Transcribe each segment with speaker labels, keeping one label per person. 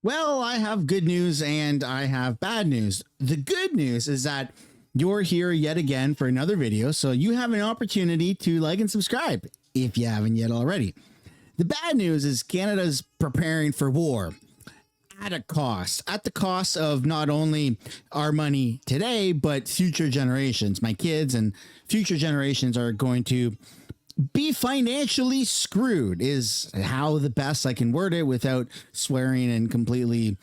Speaker 1: Well, I have good news and I have bad news. The good news is that you're here yet again for another video, so you have an opportunity to like and subscribe if you haven't yet already. The bad news is Canada's preparing for war at a cost, at the cost of not only our money today, but future generations. My kids and future generations are going to be financially screwed, is how the best I can word it without swearing and completely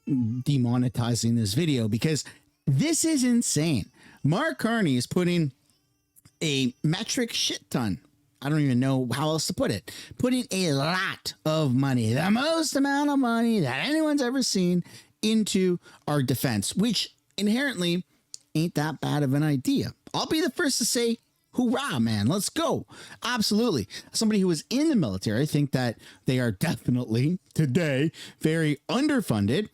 Speaker 1: demonetizing this video, because this is insane. Mark Carney is putting a metric shit ton. I don't even know how else to put it. Putting a lot of money, the most amount of money that anyone's ever seen, into our defense, which inherently ain't that bad of an idea. I'll be the first to say, hoorah, man, let's go. Absolutely. Somebody who was in the military, I think that they are definitely today very underfunded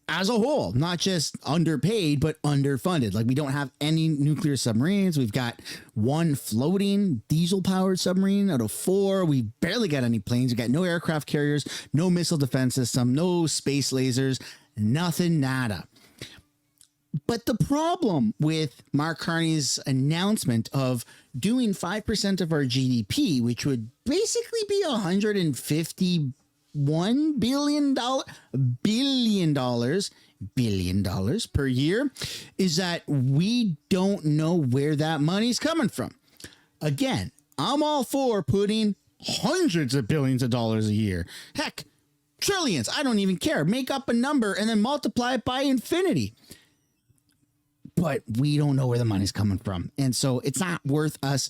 Speaker 1: as a whole, not just underpaid, but underfunded. Like, we don't have any nuclear submarines. We've got one floating diesel powered submarine out of 4. We barely got any planes. We got no aircraft carriers, no missile defense system, no space lasers, nothing, nada. But the problem with Mark Carney's announcement of doing 5% of our GDP, which would basically be $151 billion per year, is that we don't know where that money's coming from. Again, I'm all for putting hundreds of billions of dollars a year. Heck, trillions. I don't even care. Make up a number and then multiply it by infinity. But we don't know where the money's coming from. And so it's not worth us.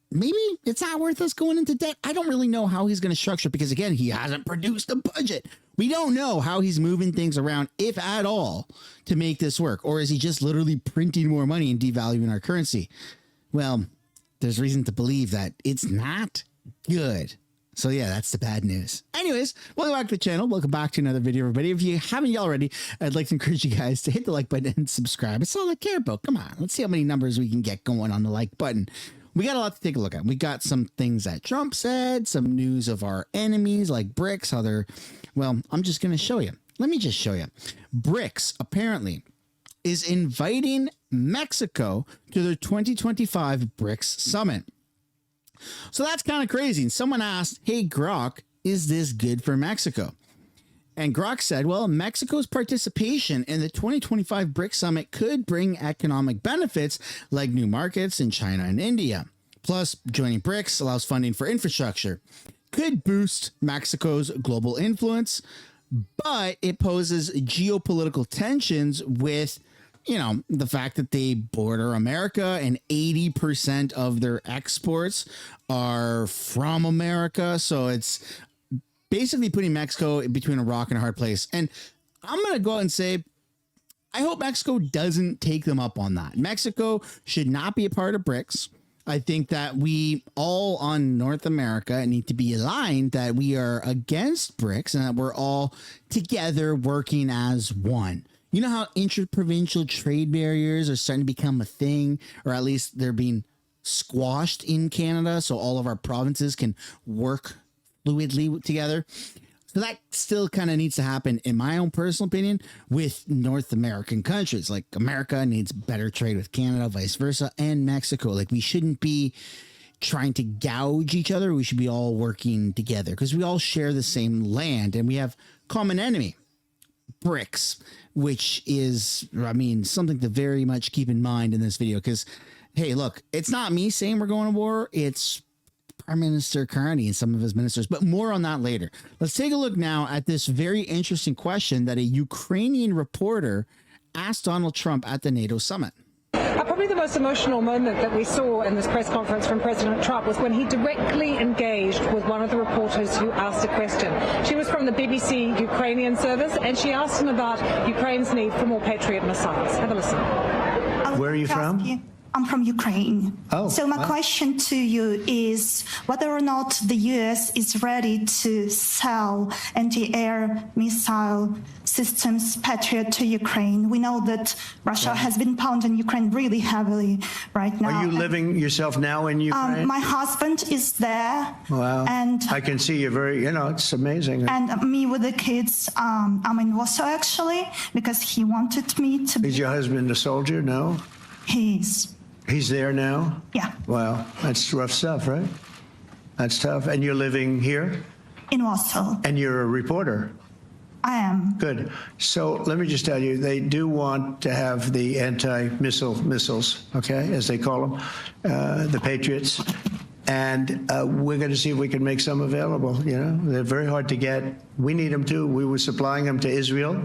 Speaker 1: Maybe it's not worth us going into debt. I don't really know how he's going to structure it, because, again, he hasn't produced a budget. We don't know how he's moving things around, if at all, to make this work. Or is he just literally printing more money and devaluing our currency? Well, there's reason to believe that it's not good. So yeah, that's the bad news. Anyways, welcome back to the channel. Welcome back to another video, everybody. If you haven't yet already, I'd like to encourage you guys to hit the like button and subscribe. It's all I care about. Come on, let's see how many numbers we can get going on the like button. We got a lot to take a look at. We got some things that Trump said, some news of our enemies like BRICS, how they're, well, I'm just going to show you. Let me just show you. BRICS apparently is inviting Mexico to their 2025 BRICS summit. So that's kind of crazy. And someone asked, hey, Grok, is this good for Mexico? And Grok said, well, Mexico's participation in the 2025 BRICS summit could bring economic benefits like new markets in China and India. Plus, joining BRICS allows funding for infrastructure. Could boost Mexico's global influence, but it poses geopolitical tensions with, you know, the fact that they border America and 80% of their exports are from America. So it's basically putting Mexico between a rock and a hard place. And I'm going to go out and say, I hope Mexico doesn't take them up on that. Mexico should not be a part of BRICS. I think that we all on North America need to be aligned that we are against BRICS and that we're all together working as one. You know how interprovincial trade barriers are starting to become a thing, or at least they're being squashed in Canada so all of our provinces can work fluidly together? So that still kind of needs to happen, in my own personal opinion, with North American countries. Like, America needs better trade with Canada, vice versa, and Mexico. Like, we shouldn't be trying to gouge each other. We should be all working together because we all share the same land and we have common enemy, BRICS, which is, I mean, something to very much keep in mind in this video. Because, hey, look, it's not me saying we're going to war. It's Prime Minister Carney and some of his ministers, but more on that later. Let's take a look now at this very interesting question that a Ukrainian reporter asked Donald Trump at the NATO summit.
Speaker 2: Probably the most emotional moment that we saw in this press conference from President Trump was when he directly engaged with one of the reporters who asked a question. She was from the BBC Ukrainian service, and she asked him about Ukraine's need for more Patriot missiles. Have a listen.
Speaker 3: Where are you from?
Speaker 4: I'm from Ukraine.
Speaker 3: Oh,
Speaker 4: so my question to you is whether or not the U.S. is ready to sell anti-air missile systems Patriot to Ukraine. We know that Russia has been pounding Ukraine really heavily right now.
Speaker 3: Are you living yourself now in Ukraine?
Speaker 4: My husband is there.
Speaker 3: Wow.
Speaker 4: And
Speaker 3: I can see you very, it's amazing.
Speaker 4: And me with the kids, I'm in Warsaw actually, because he wanted me to be.
Speaker 3: Is your husband a soldier? No?
Speaker 4: He's
Speaker 3: there now?
Speaker 4: Yeah.
Speaker 3: Wow. That's rough stuff, right? That's tough. And you're living here?
Speaker 4: In Warsaw.
Speaker 3: And you're a reporter?
Speaker 4: I am.
Speaker 3: Good. So let me just tell you, they do want to have the missiles, okay, as they call them, the Patriots. And we're going to see if we can make some available. They're very hard to get. We need them too. We were supplying them to Israel,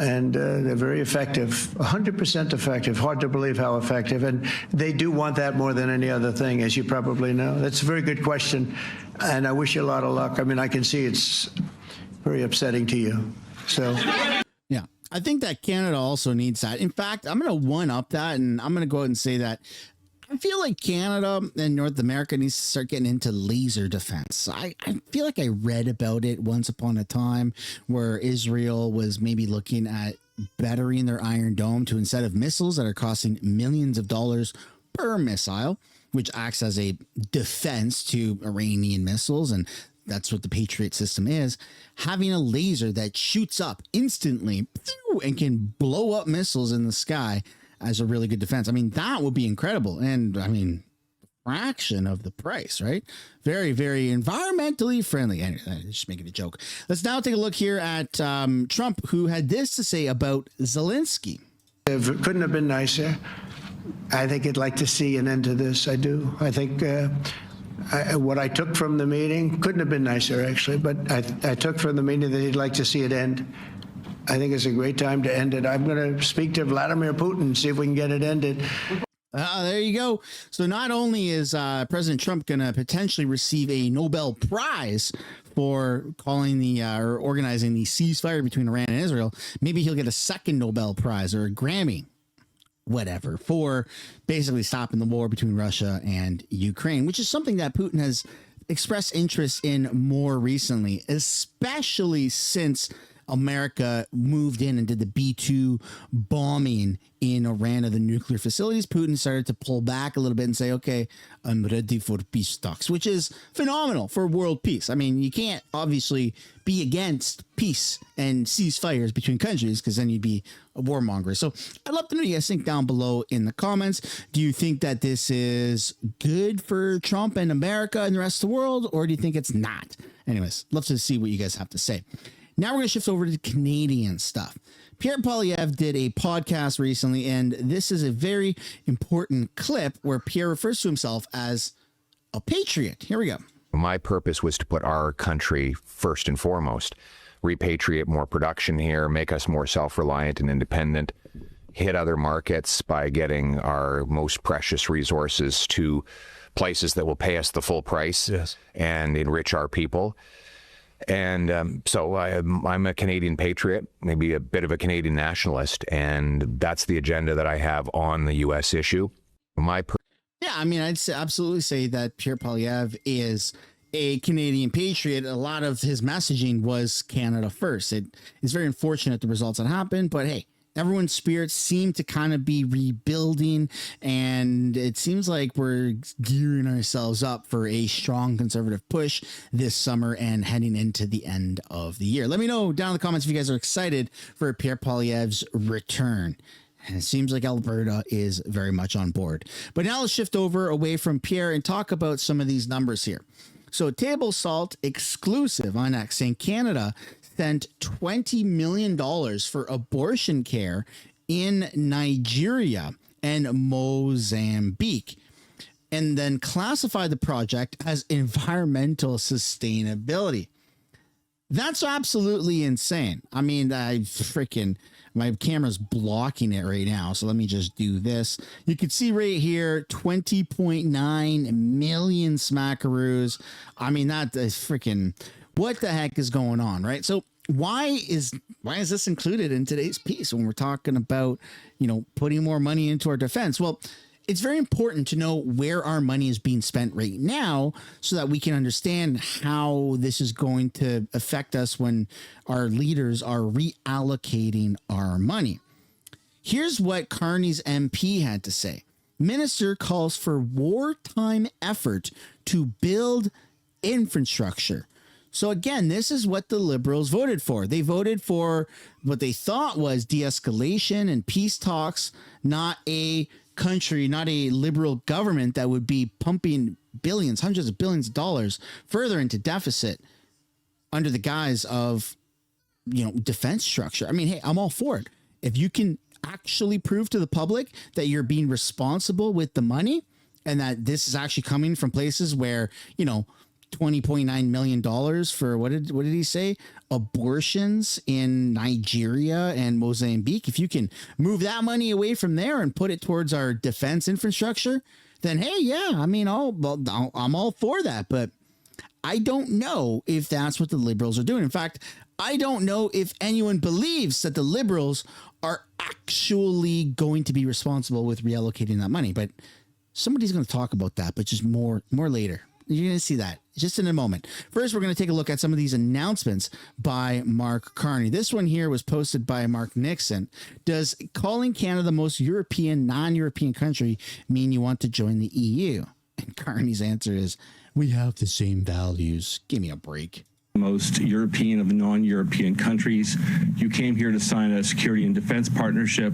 Speaker 3: and they're very effective, 100% effective. Hard to believe how effective. And they do want that more than any other thing, as you probably know. That's a very good question, and I wish you a lot of luck. I mean, I can see it's very upsetting to you. So.
Speaker 1: Yeah, I think that Canada also needs that. In fact, I'm going to one up that, and I'm going to go ahead and say that I feel like Canada and North America needs to start getting into laser defense. I feel like I read about it once upon a time where Israel was maybe looking at bettering their Iron Dome to, instead of missiles that are costing millions of dollars per missile, which acts as a defense to Iranian missiles, and that's what the Patriot system is, having a laser that shoots up instantly and can blow up missiles in the sky as a really good defense. I mean, that would be incredible. And I mean, fraction of the price, right? Very, very environmentally friendly. Anyway, just making a joke. Let's now take a look here at Trump, who had this to say about Zelensky.
Speaker 3: It couldn't have been nicer. I think he'd like to see an end to this. I do. I think what I took from the meeting couldn't have been nicer, actually, but I took from the meeting that he'd like to see it end. I think it's a great time to end it. I'm going to speak to Vladimir Putin and see if we can get it ended.
Speaker 1: There you go. So not only is President Trump going to potentially receive a Nobel Prize for calling or organizing the ceasefire between Iran and Israel, maybe he'll get a second Nobel Prize or a Grammy, whatever, for basically stopping the war between Russia and Ukraine, which is something that Putin has expressed interest in more recently, especially since America moved in and did the B-2 bombing in Iran of the nuclear facilities. Putin started to pull back a little bit and say, okay, I'm ready for peace talks, which is phenomenal for world peace. I mean, you can't obviously be against peace and ceasefires between countries, because then you'd be a warmonger. So I'd love to know what you guys think down below in the comments. Do you think that this is good for Trump and America and the rest of the world, or do you think it's not? Anyways, love to see what you guys have to say. Now we're going to shift over to Canadian stuff. Pierre Poilievre did a podcast recently, and this is a very important clip where Pierre refers to himself as a patriot. Here we go.
Speaker 5: My purpose was to put our country first and foremost, repatriate more production here, make us more self-reliant and independent, hit other markets by getting our most precious resources to places that will pay us the full price, yes, and enrich our people. And so I'm a Canadian patriot, maybe a bit of a Canadian nationalist, and that's the agenda that I have on the U.S. issue.
Speaker 1: Yeah, I mean, I'd absolutely say that Pierre Poilievre is a Canadian patriot. A lot of his messaging was Canada first. It is very unfortunate the results that happened, but hey, everyone's spirits seem to kind of be rebuilding, and it seems like we're gearing ourselves up for a strong conservative push this summer and heading into the end of the year. Let me know down in the comments if you guys are excited for Pierre Poilievre's return. And it seems like Alberta is very much on board. But now let's shift over away from Pierre and talk about some of these numbers here. So Table Salt exclusive on X saying Canada spent $20 million for abortion care in Nigeria and Mozambique, and then classified the project as environmental sustainability. That's absolutely insane. I mean, my camera's blocking it right now, so let me just do this. You can see right here, 20.9 million smackaroos. I mean, that is freaking, what the heck is going on, right? So why is this included in today's piece when we're talking about, putting more money into our defense? Well, it's very important to know where our money is being spent right now so that we can understand how this is going to affect us when our leaders are reallocating our money. Here's what Carney's MP had to say. Minister calls for wartime effort to build infrastructure. So again, this is what the Liberals voted for. They voted for what they thought was de-escalation and peace talks, not a country, not a liberal government that would be pumping billions, hundreds of billions of dollars further into deficit under the guise of, defense structure. I mean, hey, I'm all for it. If you can actually prove to the public that you're being responsible with the money and that this is actually coming from places where, $20.9 million for what did he say? Abortions in Nigeria and Mozambique. If you can move that money away from there and put it towards our defense infrastructure, then hey, yeah, I mean, I'm all for that. But I don't know if that's what the Liberals are doing. In fact, I don't know if anyone believes that the Liberals are actually going to be responsible with reallocating that money. But somebody's going to talk about that, but just more later. You're going to see that just in a moment. First, we're going to take a look at some of these announcements by Mark Carney. This one here was posted by Mark Nixon. Does calling Canada the most European, non-European country mean you want to join the EU? And Carney's answer is, we have the same values. Give me a break.
Speaker 6: Most European of non-European countries. You came here to sign a security and defense partnership.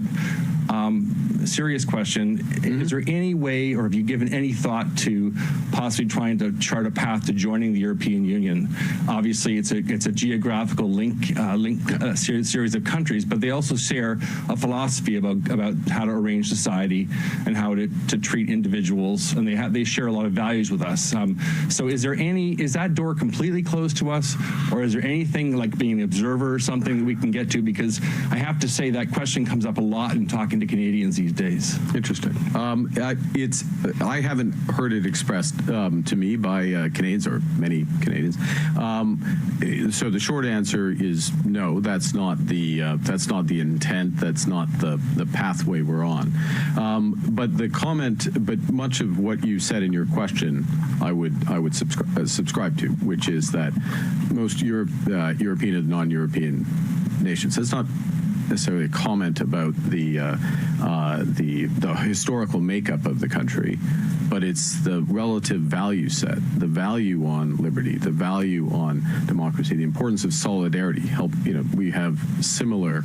Speaker 6: Serious question. Is there any way, or have you given any thought to possibly trying to chart a path to joining the European Union? Obviously, it's a geographical series of countries, but they also share a philosophy about how to arrange society and how to treat individuals, and they share a lot of values with us. So is that door completely closed to us, or is there anything like being an observer or something that we can get to? Because I have to say that question comes up a lot in talking to Canadians these days.
Speaker 7: Interesting. I haven't heard it expressed to me by Canadians or many Canadians. So the short answer is no. That's not the intent. That's not the pathway we're on. But much of what you said in your question, I would subscribe to, which is that most European and non-European nations. It's not necessarily a comment about the historical makeup of the country, but it's the relative value set, the value on liberty, the value on democracy, the importance of solidarity. We have similar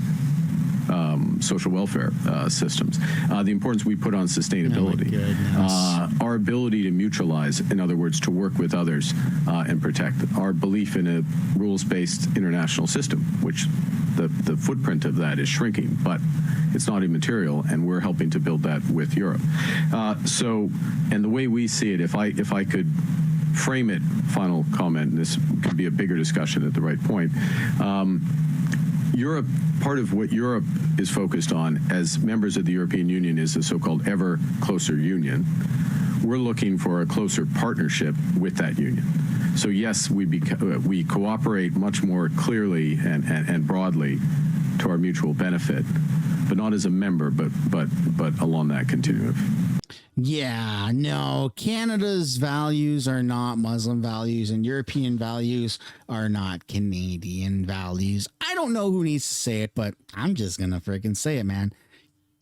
Speaker 7: social welfare systems, the importance we put on sustainability, our ability to mutualize, in other words, to work with others and protect, our belief in a rules-based international system, which the footprint of that is shrinking, but it's not immaterial, and we're helping to build that with Europe. And the way we see it, if I could frame it, final comment, and this could be a bigger discussion at the right point, Europe, part of what Europe is focused on as members of the European Union is a so-called ever closer union. We're looking for a closer partnership with that union. So yes, we cooperate much more clearly and broadly to our mutual benefit, but not as a member, but along that continuum.
Speaker 1: Yeah, no, Canada's values are not Muslim values and European values are not Canadian values. I don't know who needs to say it, but I'm just going to freaking say it, man.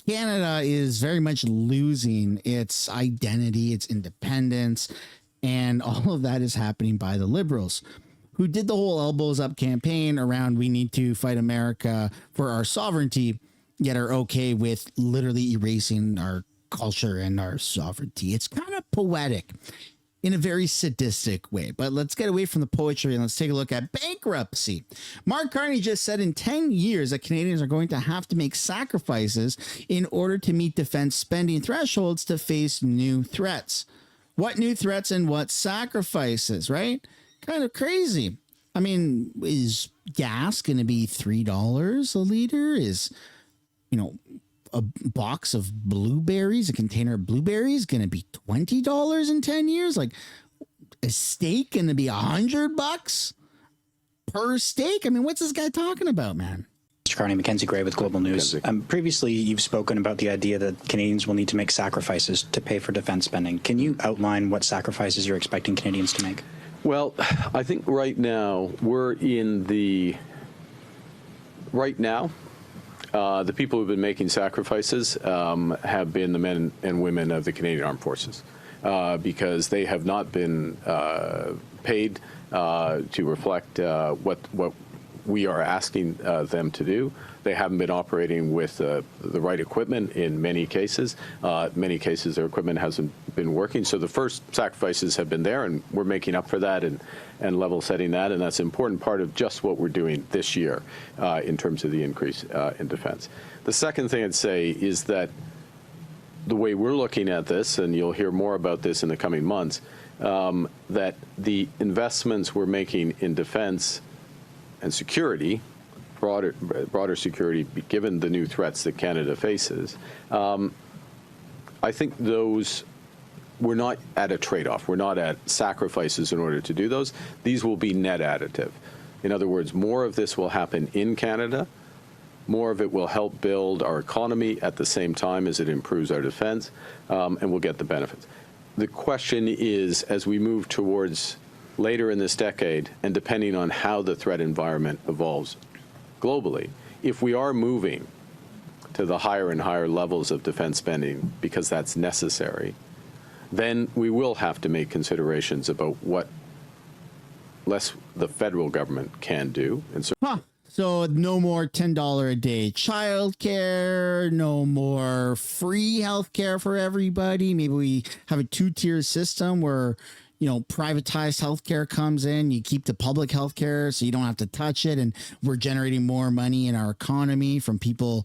Speaker 1: Canada is very much losing its identity, its independence, and all of that is happening by the Liberals, who did the whole elbows up campaign around we need to fight America for our sovereignty, yet are okay with literally erasing our culture and our sovereignty. It's kind of poetic in a very sadistic way, but let's get away from the poetry and let's take a look at bankruptcy. Mark Carney just said in 10 years that Canadians are going to have to make sacrifices in order to meet defense spending thresholds to face new threats. What new threats and what sacrifices, right? Kind of crazy. I mean, is gas going to be $3 a liter? Is, a box of blueberries, a container of blueberries, going to be $20 in 10 years? Like, is steak going to be $100 per steak? I mean, what's this guy talking about, man?
Speaker 8: Carney, Mackenzie Gray with Global News. Previously, you've spoken about the idea that Canadians will need to make sacrifices to pay for defense spending. Can you outline what sacrifices you're expecting Canadians to make?
Speaker 7: Well, I think right now the people who've been making sacrifices have been the men and women of the Canadian Armed Forces because they have not been paid to reflect what we are asking them to do. They haven't been operating with the right equipment in many cases. Many cases, their equipment hasn't been working. So the first sacrifices have been there, and we're making up for that and level setting that. And that's an important part of just what we're doing this year in terms of the increase in defense. The second thing I'd say is that the way we're looking at this, and you'll hear more about this in the coming months, that the investments we're making in defense and security, broader security, given the new threats that Canada faces, I think those, we're not at a trade-off. We're not at sacrifices in order to do those. These will be net additive. In other words, more of this will happen in Canada. More of it will help build our economy at the same time as it improves our defense, and we'll get the benefits. The question is, as we move towards later in this decade, and depending on how the threat environment evolves globally, if we are moving to the higher and higher levels of defense spending because that's necessary, then we will have to make considerations about what less the federal government can do. And
Speaker 1: So no more $10 a day childcare, no more free healthcare for everybody. Maybe we have a two-tier system where, privatized healthcare comes in. You keep the public healthcare so you don't have to touch it. And we're generating more money in our economy from people,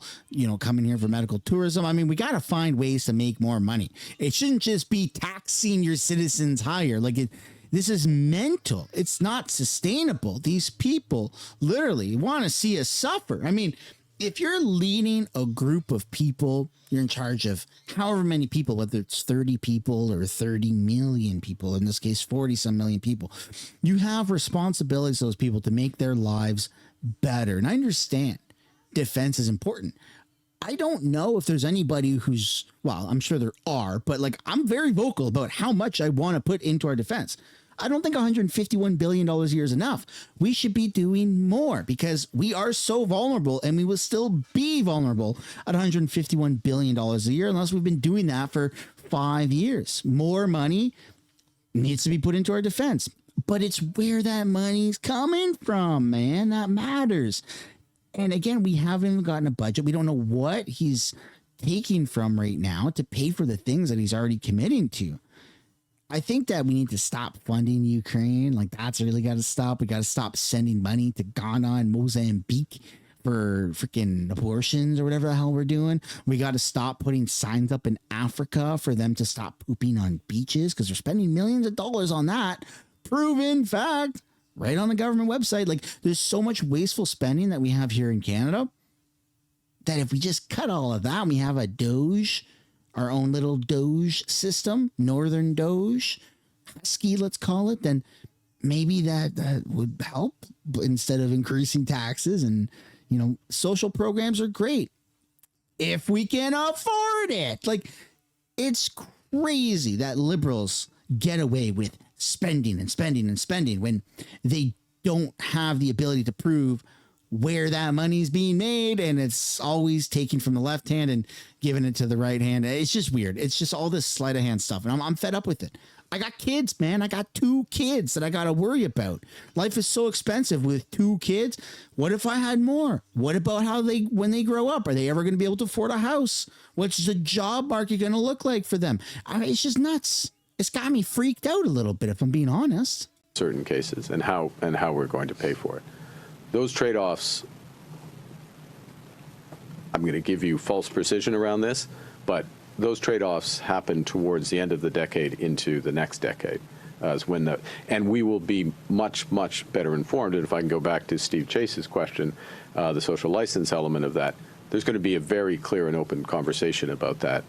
Speaker 1: coming here for medical tourism. I mean, we got to find ways to make more money. It shouldn't just be taxing your citizens higher. This is mental. It's not sustainable. These people literally want to see us suffer. I mean, if you're leading a group of people, you're in charge of however many people, whether it's 30 people or 30 million people, in this case, 40 some million people, you have responsibilities to those people to make their lives better. And I understand defense is important. I don't know if there's anybody who's, well, I'm sure there are, but I'm very vocal about how much I want to put into our defense. I don't think $151 billion a year is enough. We should be doing more because we are so vulnerable, and we will still be vulnerable at $151 billion a year unless we've been doing that for 5 years. More money needs to be put into our defense, but it's where that money's coming from, man. That matters. And again, we haven't even gotten a budget. We don't know what he's taking from right now to pay for the things that he's already committing to. I think that we need to stop funding Ukraine. That's really got to stop. We got to stop sending money to Ghana and Mozambique for freaking abortions or whatever the hell we're doing. We got to stop putting signs up in Africa for them to stop pooping on beaches because they're spending millions of dollars on that. Proven fact, right on the government website. There's so much wasteful spending that we have here in Canada that if we just cut all of that, we have a Doge, our own little Doge system, Northern Doge, Husky, let's call it, then maybe that would help instead of increasing taxes. And, social programs are great if we can afford it. It's crazy that liberals get away with spending and spending and spending when they don't have the ability to prove where that money's being made, and it's always taken from the left hand and giving it to the right hand. It's just weird. It's just all this sleight of hand stuff, and I'm fed up with it. I got kids, man. I got 2 kids that I got to worry about. Life is so expensive with 2 kids. What if I had more? What about when they grow up? Are they ever going to be able to afford a house? What's the job market going to look like for them? It's just nuts. It's got me freaked out a little bit, if I'm being honest.
Speaker 7: Certain cases and how we're going to pay for it. Those trade-offs, I'm going to give you false precision around this, but those trade-offs happen towards the end of the decade into the next decade, and we will be much, much better informed. And if I can go back to Steve Chase's question, the social license element of that, there's going to be a very clear and open conversation about that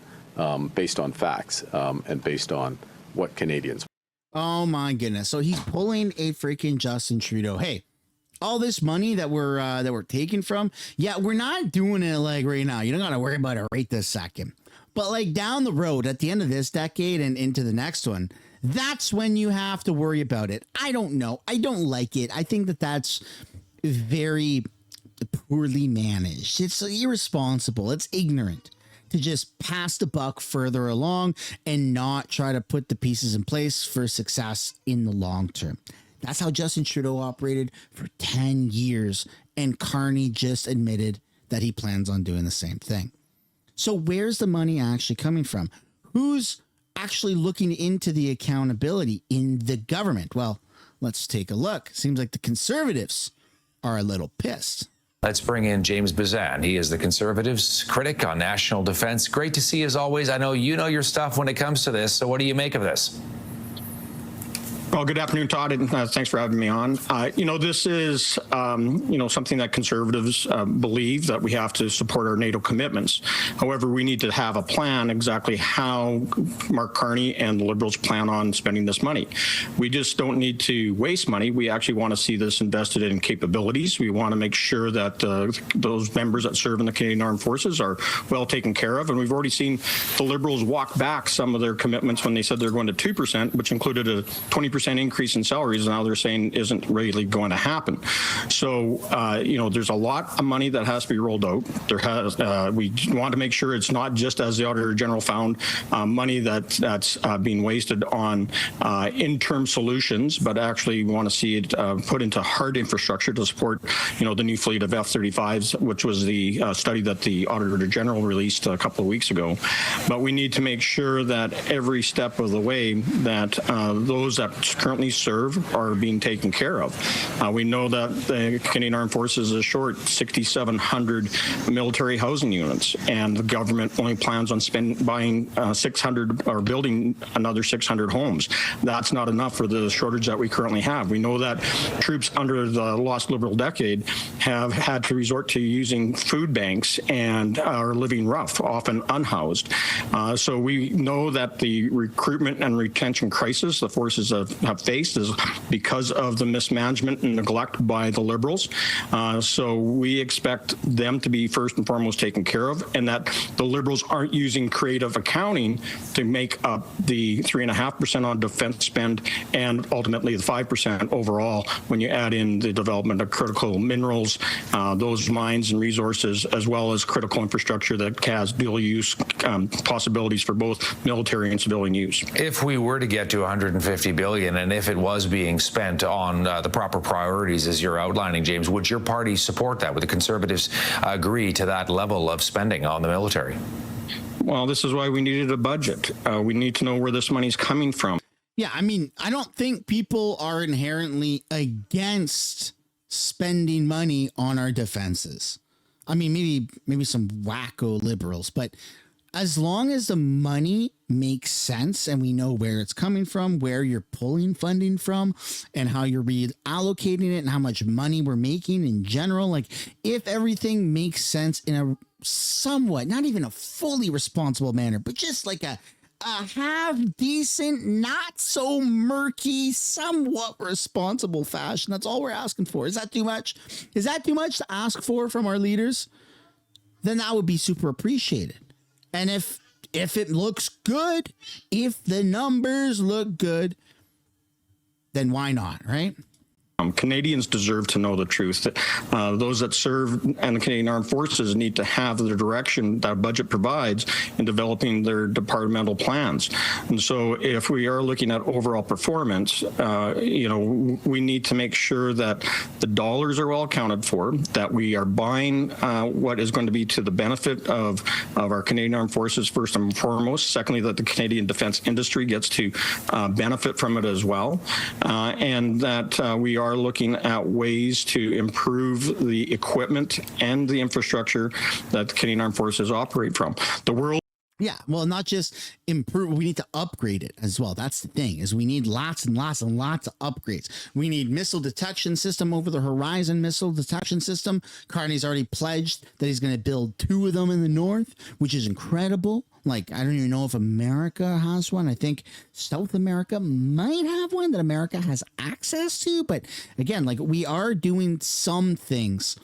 Speaker 7: based on facts and based on what Canadians.
Speaker 1: Oh my goodness. So he's pulling a freaking Justin Trudeau. Hey, all this money that we're taking from, yeah, we're not doing it like right now. You don't got to worry about it right this second. But like down the road, at the end of this decade and into the next one, that's when you have to worry about it. I don't know. I don't like it. I think that that's very poorly managed. It's irresponsible. It's ignorant to just pass the buck further along and not try to put the pieces in place for success in the long term. That's how Justin Trudeau operated for 10 years, and Carney just admitted that he plans on doing the same thing. So where's the money actually coming from? Who's actually looking into the accountability in the government? Well, let's take a look. Seems like the Conservatives are a little pissed.
Speaker 9: Let's bring in James Bazan. He is the Conservatives' critic on national defense. Great to see you as always. I know you know your stuff when it comes to this, so what do you make of this?
Speaker 10: Well, good afternoon, Todd, and thanks for having me on. This is, something that Conservatives believe that we have to support our NATO commitments. However, we need to have a plan exactly how Mark Carney and the Liberals plan on spending this money. We just don't need to waste money. We actually want to see this invested in capabilities. We want to make sure that those members that serve in the Canadian Armed Forces are well taken care of. And we've already seen the Liberals walk back some of their commitments when they said they're going to 2%, which included a 20% increase in salaries. Now they're saying isn't really going to happen. So, there's a lot of money that has to be rolled out. We want to make sure it's not just, as the Auditor General found, money that's being wasted on interim solutions, but actually we want to see it put into hard infrastructure to support, the new fleet of F-35s, which was the study that the Auditor General released a couple of weeks ago. But we need to make sure that every step of the way that those that currently serve are being taken care of. We know that the Canadian Armed Forces is short 6,700 military housing units, and the government only plans on buying 600 or building another 600 homes. That's not enough for the shortage that we currently have. We know that troops under the lost Liberal decade have had to resort to using food banks and are living rough, often unhoused. So we know that the recruitment and retention crisis the forces have faced is because of the mismanagement and neglect by the Liberals. So we expect them to be first and foremost taken care of, and that the Liberals aren't using creative accounting to make up the 3.5% on defense spend and ultimately the 5% overall when you add in the development of critical minerals, those mines and resources, as well as critical infrastructure that has dual use possibilities for both military and civilian use.
Speaker 9: If we were to get to $150 billion, and if it was being spent on the proper priorities as you're outlining, James, would your party support that? Would the Conservatives agree to that level of spending on the military?
Speaker 10: Well, this is why we needed a budget. We need to know where this money's coming from.
Speaker 1: Yeah, I mean, I don't think people are inherently against spending money on our defenses. I mean, maybe some wacko Liberals, but as long as the money makes sense and we know where it's coming from, where you're pulling funding from, and how you're reallocating it and how much money we're making in general, like if everything makes sense in a somewhat, not even a fully responsible manner, but just like a half decent, not so murky, somewhat responsible fashion. That's all we're asking for. Is that too much? Is that too much to ask for from our leaders? Then that would be super appreciated. And if it looks good, if the numbers look good, then why not, right?
Speaker 10: Canadians deserve to know the truth. Those that serve in the Canadian Armed Forces need to have the direction that budget provides in developing their departmental plans. And so if we are looking at overall performance, we need to make sure that the dollars are well accounted for, that we are buying what is going to be to the benefit of our Canadian Armed Forces first and foremost. Secondly, that the Canadian defense industry gets to benefit from it as well. And that we are looking at ways to improve the equipment and the infrastructure that the Canadian Armed Forces operate from. The world
Speaker 1: Yeah, well, not just improve. We need to upgrade it as well. That's the thing, is we need lots and lots and lots of upgrades. We need missile detection system over the horizon missile detection system. Carney's already pledged that he's going to build 2 of them in the north, which is incredible. Like, I don't even know if America has one. I think South America might have one that America has access to. But again, like, we are doing some things.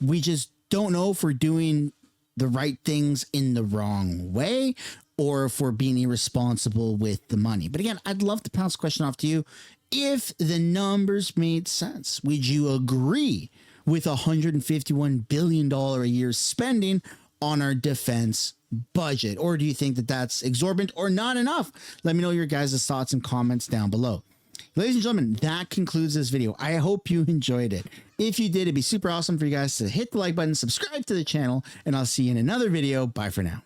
Speaker 1: We just don't know if we're doing the right things in the wrong way, or if we're being irresponsible with the money. But again, I'd love to bounce the question off to you. If the numbers made sense, would you agree with $151 billion a year spending on our defense budget? Or do you think that that's exorbitant or not enough? Let me know your guys' thoughts and comments down below. Ladies and gentlemen, that concludes this video. I hope you enjoyed it. If you did, it'd be super awesome for you guys to hit the like button, subscribe to the channel, and I'll see you in another video. Bye for now.